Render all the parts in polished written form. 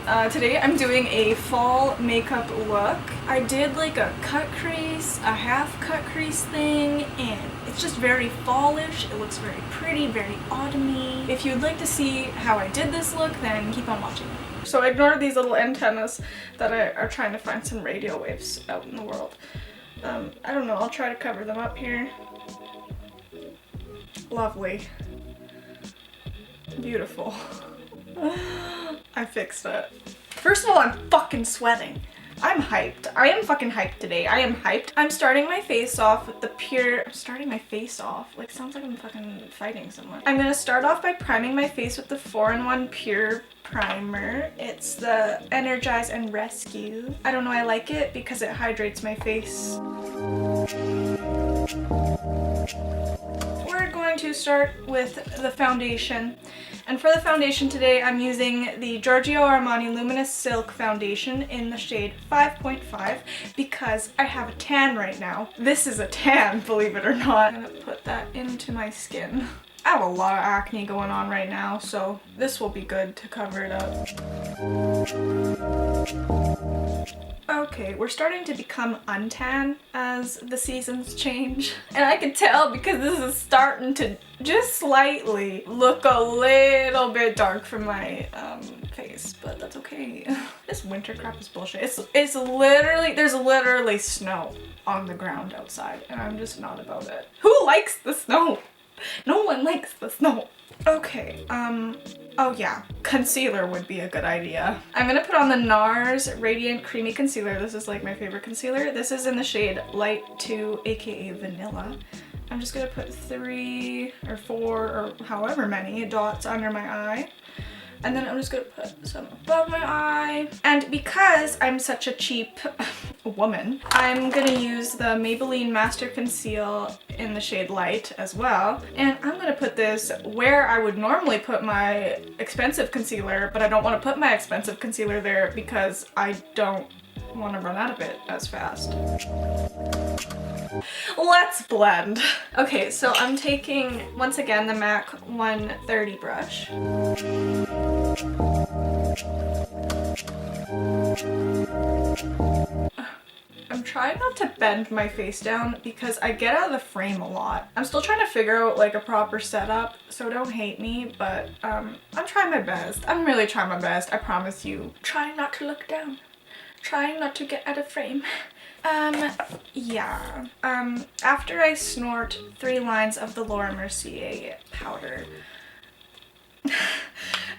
Today I'm doing a fall makeup look. I did like a cut crease, a half cut crease thing, and it's just very fallish. It looks very pretty, very autumny. If you'd like to see how I did this look, then keep on watching. So ignore these little antennas that are trying to find some radio waves out in the world. I don't know, I'll try to cover them up here. Lovely. Beautiful. I fixed it. First of all, I'm fucking sweating. I'm hyped. I am fucking hyped today. I am hyped. I'm starting my face off with the pure... I'm starting my face off. Like, sounds like I'm fucking fighting someone. I'm gonna start off by priming my face with the 4-in-1 Pure Primer. It's the Energize and Rescue. I don't know, I like it because it hydrates my face. We're going to start with the foundation. And for the foundation today, I'm using the Giorgio Armani Luminous Silk Foundation in the shade 5.5 because I have a tan right now. This is a tan, believe it or not. I'm gonna put that into my skin. I have a lot of acne going on right now, so this will be good to cover it up. Okay, we're starting to become untan as the seasons change. And I can tell because this is starting to just slightly look a little bit dark from my face, but that's okay. This winter crap is bullshit. It's literally, there's literally snow on the ground outside and I'm just not about it. Who likes the snow? No one likes the snow. Okay, oh yeah, concealer would be a good idea. I'm gonna put on the NARS Radiant Creamy Concealer. This is like my favorite concealer. This is in the shade Light 2, aka Vanilla. I'm just gonna put 3 or 4 or however many dots under my eye. And then I'm just gonna put some above my eye. And because I'm such a cheap woman, I'm gonna use the Maybelline Master Conceal in the shade Light as well. And I'm gonna put this where I would normally put my expensive concealer, but I don't wanna put my expensive concealer there because I don't wanna run out of it as fast. Let's blend. Okay, so I'm taking, once again, the MAC 130 brush. I'm trying not to bend my face down because I get out of the frame a lot. I'm still trying to figure out like a proper setup, so don't hate me, but I'm trying my best. I'm really trying my best, I promise you. Trying not to look down. Trying not to get out of frame. Yeah. After I snort 3 lines of the Laura Mercier powder,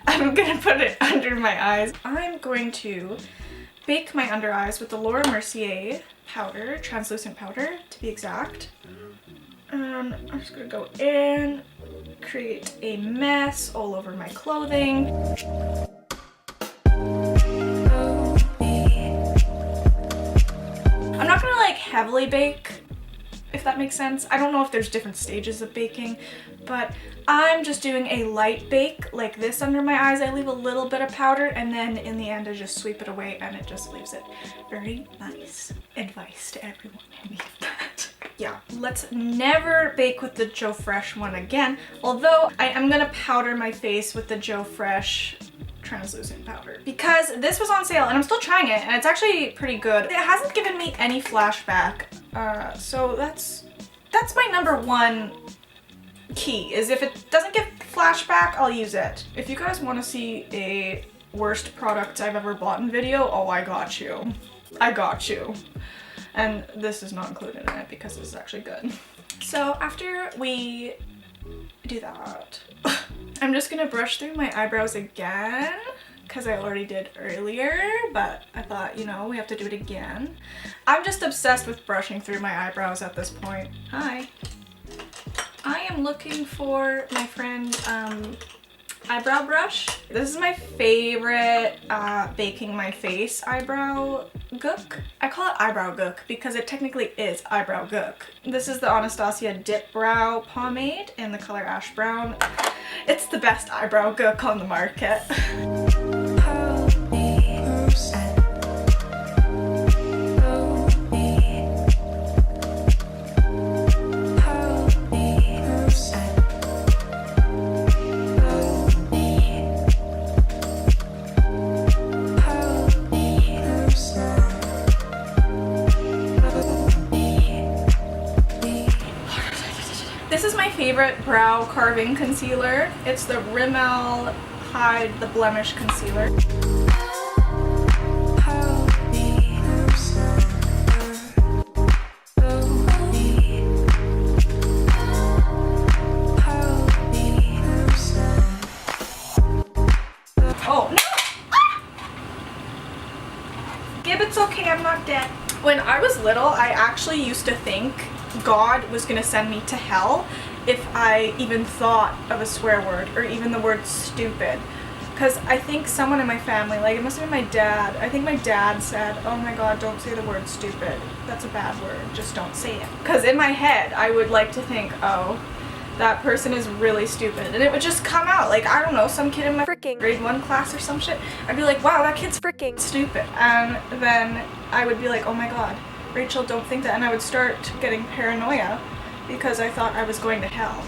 I'm gonna put it under my eyes. I'm going to bake my under eyes with the Laura Mercier powder, translucent powder to be exact. I'm just gonna go in, create a mess all over my clothing. I'm not gonna like heavily bake, if that makes sense. I don't know if there's different stages of baking, but I'm just doing a light bake like this under my eyes. I leave a little bit of powder and then in the end I just sweep it away and it just leaves it very nice. Advice to everyone who needs that. Yeah, let's never bake with the Joe Fresh one again, although I am gonna powder my face with the Joe Fresh translucent powder because this was on sale and I'm still trying it and it's actually pretty good. It hasn't given me any flashback, so that's my number one key, is if it doesn't give flashback, I'll use it. If you guys want to see a worst products I've ever bought in video, oh, I got you. I got you. And this is not included in it because this is actually good. So after we do that, I'm just gonna brush through my eyebrows again because I already did earlier, but I thought, you know, we have to do it again. I'm just obsessed with brushing through my eyebrows at this point. Hi. I am looking for my friend eyebrow brush. This is my favorite baking my face eyebrow gook. I call it eyebrow gook because it technically is eyebrow gook. This is the Anastasia Dip Brow Pomade in the color Ash Brown. It's the best eyebrow gook on the market. favorite brow carving concealer. It's the Rimmel Hide the Blemish Concealer. Oh, no! Ah! Gib, it's okay, I'm not dead. When I was little, I actually used to think God was gonna send me to hell if I even thought of a swear word or even the word stupid. Because I think someone in my family, like it must have been my dad, I think my dad said, oh my God, don't say the word stupid. That's a bad word, just don't say it. Because in my head, I would like to think, oh, that person is really stupid. And it would just come out, like, I don't know, some kid in my grade 1 class or some shit. I'd be like, wow, that kid's freaking stupid. And then I would be like, oh my God, Rachel, don't think that. And I would start getting paranoia because I thought I was going to hell.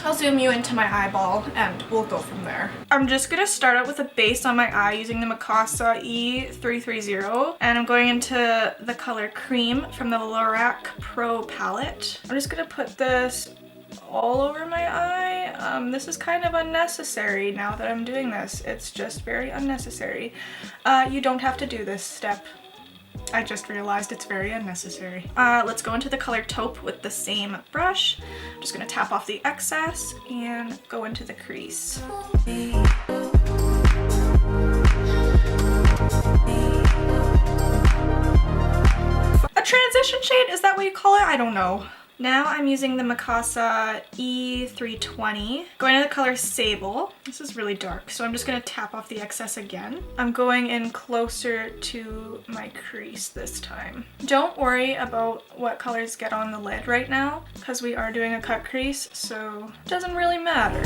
I'll zoom you into my eyeball and we'll go from there. I'm just gonna start out with a base on my eye using the MIKASA E330, and I'm going into the color Cream from the Lorac Pro palette. I'm just gonna put this all over my eye. This is kind of unnecessary now that I'm doing this. It's just very unnecessary. You don't have to do this step. I just realized it's very unnecessary. Let's go into the color Taupe with the same brush. I'm just gonna tap off the excess and go into the crease. A transition shade, is that what you call it? I don't know. Now I'm using the MIKASA E320, going to the color Sable. This is really dark, so I'm just going to tap off the excess again. I'm going in closer to my crease this time. Don't worry about what colors get on the lid right now, because we are doing a cut crease, so it doesn't really matter.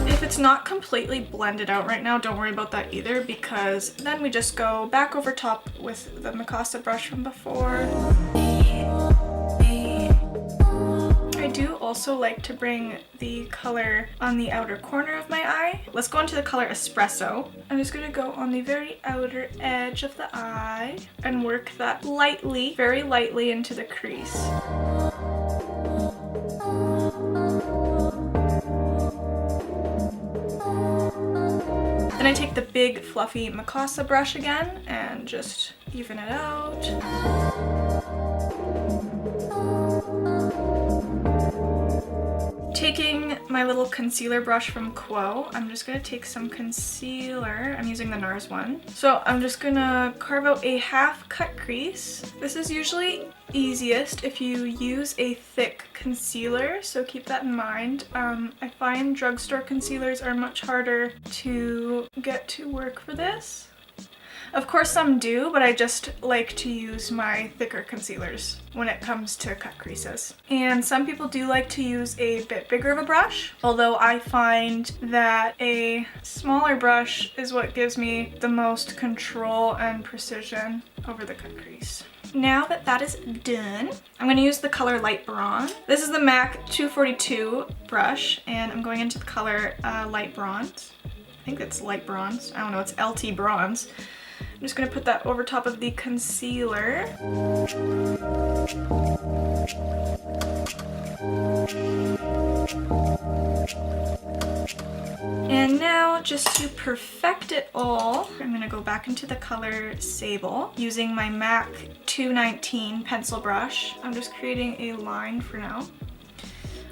If it's not completely blended out right now, don't worry about that either, because then we just go back over top with the MIKASA brush from before. I do also like to bring the color on the outer corner of my eye. Let's go into the color Espresso. I'm just going to go on the very outer edge of the eye and work that lightly, very lightly into the crease. Then I take the big fluffy MIKASA brush again and just even it out. Taking my little concealer brush from Quo, I'm just going to take some concealer. I'm using the NARS one. So I'm just going to carve out a half cut crease. This is usually easiest if you use a thick concealer, so keep that in mind. I find drugstore concealers are much harder to get to work for this. Of course some do, but I just like to use my thicker concealers when it comes to cut creases. And some people do like to use a bit bigger of a brush, although I find that a smaller brush is what gives me the most control and precision over the cut crease. Now that that is done, I'm going to use the color Light Bronze. This is the MAC 242 brush, and I'm going into the color Light Bronze. I think it's Light Bronze. I don't know, it's LT Bronze. I'm just going to put that over top of the concealer. And now, just to perfect it all, I'm going to go back into the color Sable using my MAC 219 pencil brush. I'm just creating a line for now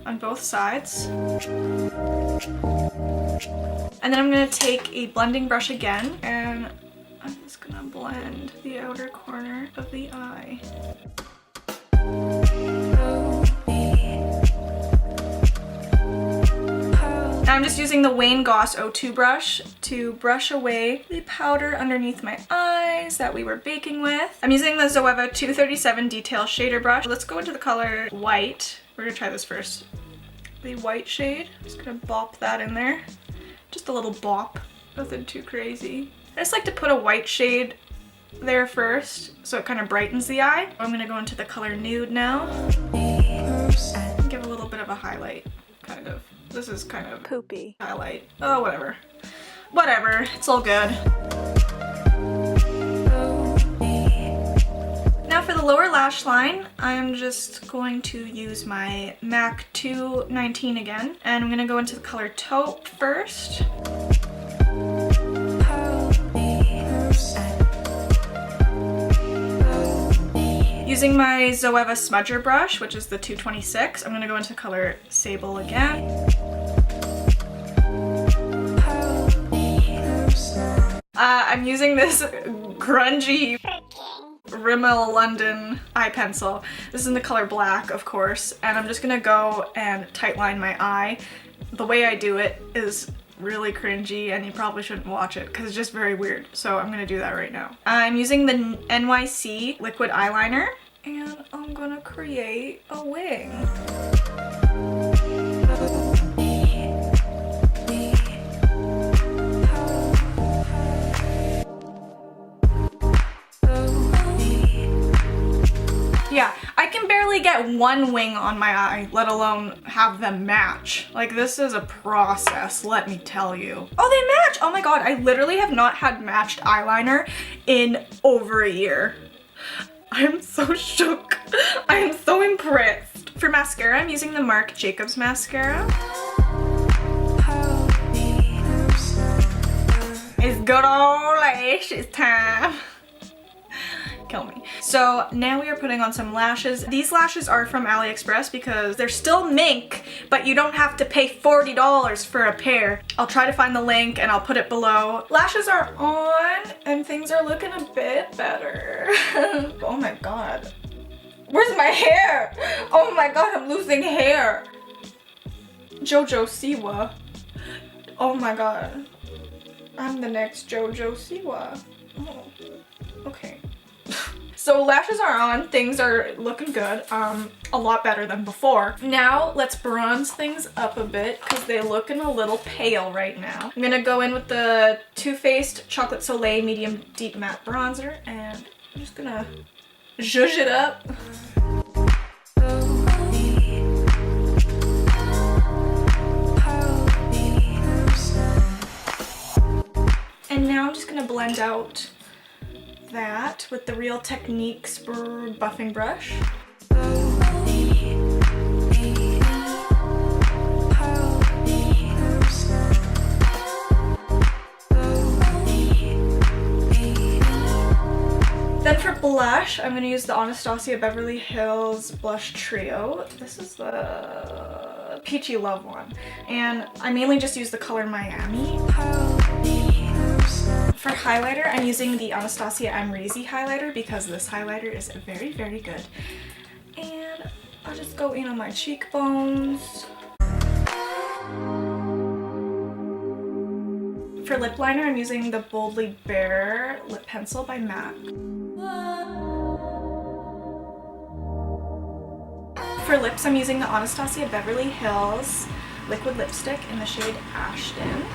on both sides. And then I'm going to take a blending brush again, and I'm just going to blend the outer corner of the eye. Now I'm just using the Wayne Goss 02 brush to brush away the powder underneath my eyes that we were baking with. I'm using the ZOEVA 237 Detail Shader brush. Let's go into the color White. We're going to try this first. The white shade. Just going to bop that in there. Just a little bop. Nothing too crazy. I just like to put a white shade there first so it kind of brightens the eye. I'm going to go into the color Nude now. And give a little bit of a highlight, kind of. This is kind of poopy highlight. Oh, whatever. Whatever, it's all good. Now for the lower lash line, I'm just going to use my MAC 219 again, and I'm gonna go into the color Taupe first. Using my ZOEVA smudger brush, which is the 226, I'm gonna go into color Sable again. I'm using this grungy Rimmel London eye pencil. This is in the color black, of course, and I'm just gonna go and tightline my eye. The way I do it is really cringy and you probably shouldn't watch it because it's just very weird, so I'm gonna do that right now. I'm using the NYC liquid eyeliner and I'm gonna create a wing. Yeah, I can barely get one wing on my eye, let alone have them match. Like, this is a process, let me tell you. Oh, they match! Oh my god, I literally have not had matched eyeliner in over a year. I am so shook. I am so impressed. For mascara, I'm using the Marc Jacobs mascara. It's good old lashes time. Kill me. So now we are putting on some lashes. These lashes are from AliExpress because they're still mink, but you don't have to pay $40 for a pair. I'll try to find the link and I'll put it below. Lashes are on and things are looking a bit better. Oh my god. Where's my hair? Oh my god, I'm losing hair. Jojo Siwa. Oh my god. I'm the next Jojo Siwa. Oh, okay. So lashes are on, things are looking good, a lot better than before. Now let's bronze things up a bit because they're looking a little pale right now. I'm gonna go in with the Too Faced Chocolate Soleil Medium Deep Matte Bronzer and I'm just gonna zhuzh it up. And now I'm just gonna blend out that with the Real Techniques buffing brush. Then for blush, I'm going to use the Anastasia Beverly Hills Blush Trio. This is the Peachy Love one. And I mainly just use the color Miami. For highlighter, I'm using the Anastasia Amrezy highlighter because this highlighter is very, very good. And I'll just go in on my cheekbones. For lip liner, I'm using the Boldly Bare lip pencil by MAC. For lips, I'm using the Anastasia Beverly Hills liquid lipstick in the shade Ashton.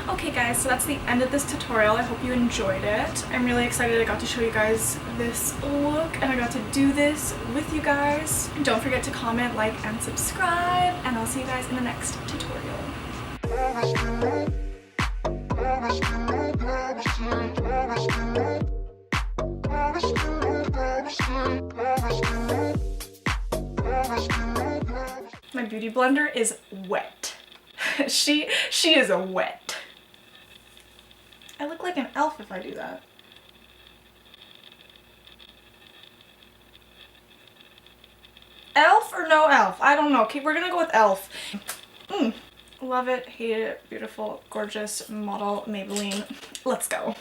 Okay guys, so that's the end of this tutorial. I hope you enjoyed it. I'm really excited I got to show you guys this look and I got to do this with you guys. Don't forget to comment, like, and subscribe, and I'll see you guys in the next tutorial. My beauty blender is wet. She is a wet. I look like an elf if I do that. Elf or no elf? I don't know. Okay, we're gonna go with elf. Love it, hate it, beautiful, gorgeous model Maybelline. Let's go.